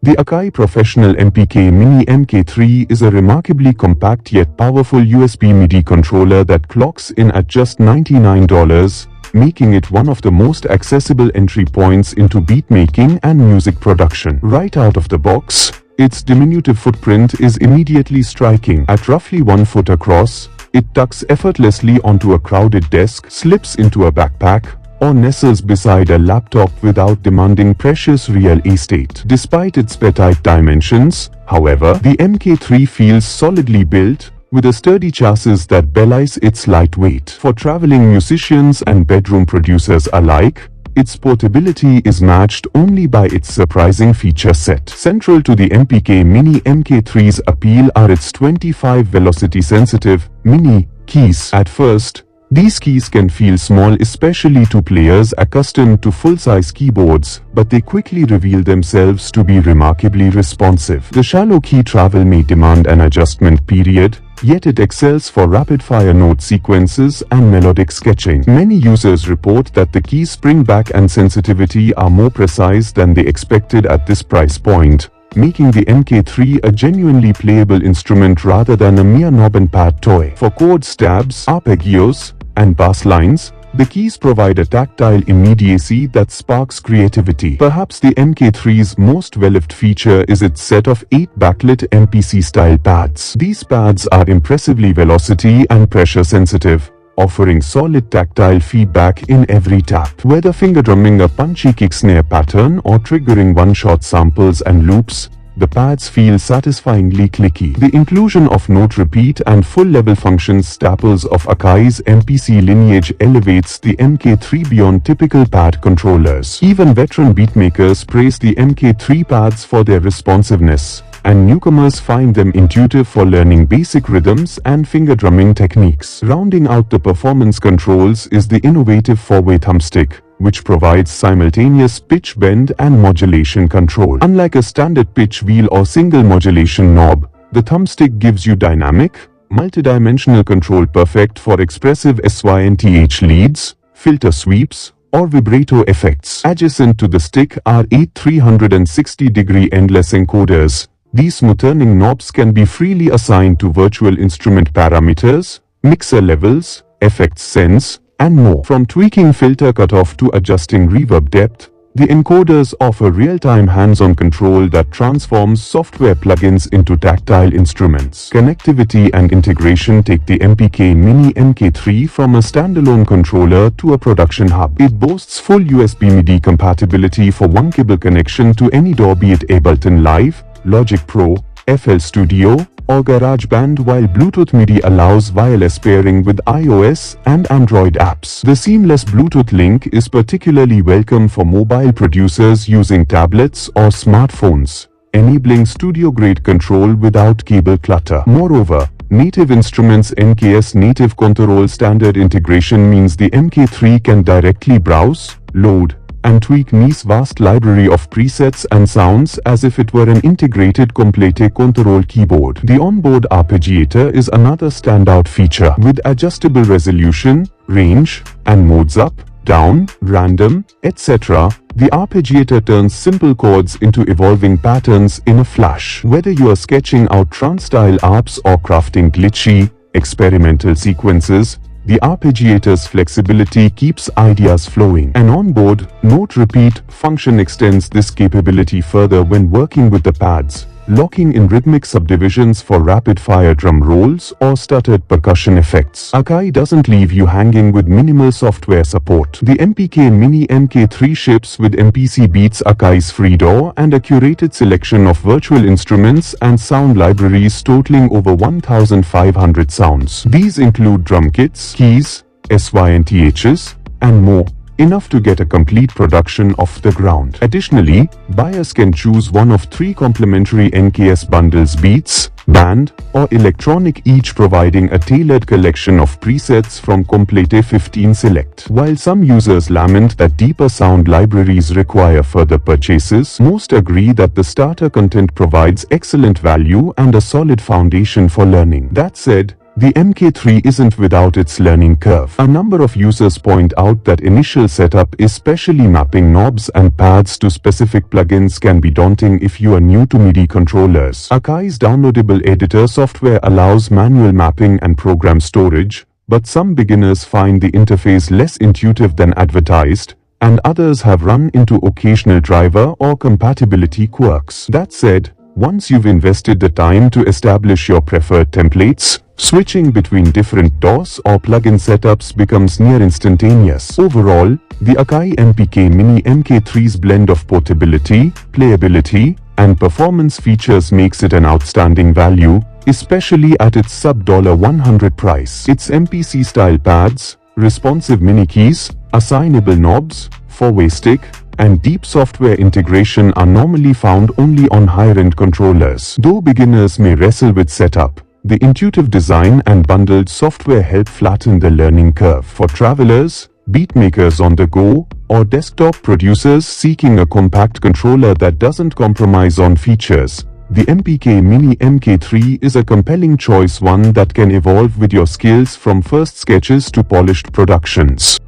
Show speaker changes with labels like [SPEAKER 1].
[SPEAKER 1] The Akai Professional MPK Mini MK3 is a remarkably compact yet powerful USB-MIDI controller that clocks in at just $99, making it one of the most accessible entry points into beatmaking and music production. Right out of the box, its diminutive footprint is immediately striking. At roughly 1 foot across, it tucks effortlessly onto a crowded desk, slips into a backpack, or nestles beside a laptop without demanding precious real estate. Despite its petite dimensions, however, the MK3 feels solidly built, with a sturdy chassis that belies its lightweight. For traveling musicians and bedroom producers alike, its portability is matched only by its surprising feature set. Central to the MPK Mini MK3's appeal are its 25 velocity-sensitive MIDI keys. At first, these keys can feel small, especially to players accustomed to full-size keyboards, but they quickly reveal themselves to be remarkably responsive. The shallow key travel may demand an adjustment period, yet it excels for rapid-fire note sequences and melodic sketching. Many users report that the key spring back and sensitivity are more precise than they expected at this price point, making the MK3 a genuinely playable instrument rather than a mere knob and pad toy. For chord stabs, arpeggios, and bass lines, the keys provide a tactile immediacy that sparks creativity. Perhaps the MK3's most well-loved feature is its set of 8 backlit MPC-style pads. These pads are impressively velocity and pressure sensitive, offering solid tactile feedback in every tap. Whether finger drumming a punchy kick snare pattern or triggering one-shot samples and loops, the pads feel satisfyingly clicky. The inclusion of note repeat and full-level functions staples of Akai's MPC lineage elevates the MK3 beyond typical pad controllers. Even veteran beatmakers praise the MK3 pads for their responsiveness, and newcomers find them intuitive for learning basic rhythms and finger drumming techniques. Rounding out the performance controls is the innovative four-way thumbstick, which provides simultaneous pitch bend and modulation control. Unlike a standard pitch wheel or single modulation knob, the thumbstick gives you dynamic, multidimensional control perfect for expressive SYNTH leads, filter sweeps, or vibrato effects. Adjacent to the stick are 8 360-degree endless encoders. These smooth-turning knobs can be freely assigned to virtual instrument parameters, mixer levels, effects sense, and more. From tweaking filter cutoff to adjusting reverb depth, the encoders offer real-time hands-on control that transforms software plugins into tactile instruments. Connectivity and integration take the MPK Mini MK3 from a standalone controller to a production hub. It boasts full USB-MIDI compatibility for one cable connection to any DAW, be it Ableton Live, Logic Pro, FL Studio, or GarageBand, while Bluetooth MIDI allows wireless pairing with iOS and Android apps. The seamless Bluetooth link is particularly welcome for mobile producers using tablets or smartphones, enabling studio-grade control without cable clutter. Moreover, Native Instruments NKS native control standard integration means the MK3 can directly browse, load, and tweak NI's vast library of presets and sounds as if it were an integrated complete control keyboard. The onboard arpeggiator is another standout feature. With adjustable resolution, range, and modes up, down, random, etc., the arpeggiator turns simple chords into evolving patterns in a flash. Whether you are sketching out trance-style arps or crafting glitchy, experimental sequences, the arpeggiator's flexibility keeps ideas flowing. An onboard note repeat function extends this capability further when working with the pads, locking in rhythmic subdivisions for rapid-fire drum rolls or stuttered percussion effects. Akai doesn't leave you hanging with minimal software support. The MPK Mini MK3 ships with MPC Beats, Akai's free DAW, and a curated selection of virtual instruments and sound libraries totaling over 1,500 sounds. These include drum kits, keys, SYNTHs, and more, enough to get a complete production off the ground. Additionally, buyers can choose one of 3 complementary NKS bundles: Beats, Band, or Electronic, each providing a tailored collection of presets from Complete 15 Select. While some users lament that deeper sound libraries require further purchases, most agree that the starter content provides excellent value and a solid foundation for learning. That said, The MK3 isn't without its learning curve. A number of users point out that initial setup, especially mapping knobs and pads to specific plugins, can be daunting if you are new to MIDI controllers. Akai's downloadable editor software allows manual mapping and program storage, but some beginners find the interface less intuitive than advertised, and others have run into occasional driver or compatibility quirks. That said, once you've invested the time to establish your preferred templates, switching between different DAWs or plugin setups becomes near instantaneous. Overall, the Akai MPK Mini MK3's blend of portability, playability, and performance features makes it an outstanding value, especially at its sub-$100 price. Its MPC-style pads, responsive mini keys, assignable knobs, four-way stick, and deep software integration are normally found only on higher-end controllers. Though beginners may wrestle with setup, the intuitive design and bundled software help flatten the learning curve. For travelers, beatmakers on the go, or desktop producers seeking a compact controller that doesn't compromise on features, the MPK Mini MK3 is a compelling choice, one that can evolve with your skills from first sketches to polished productions.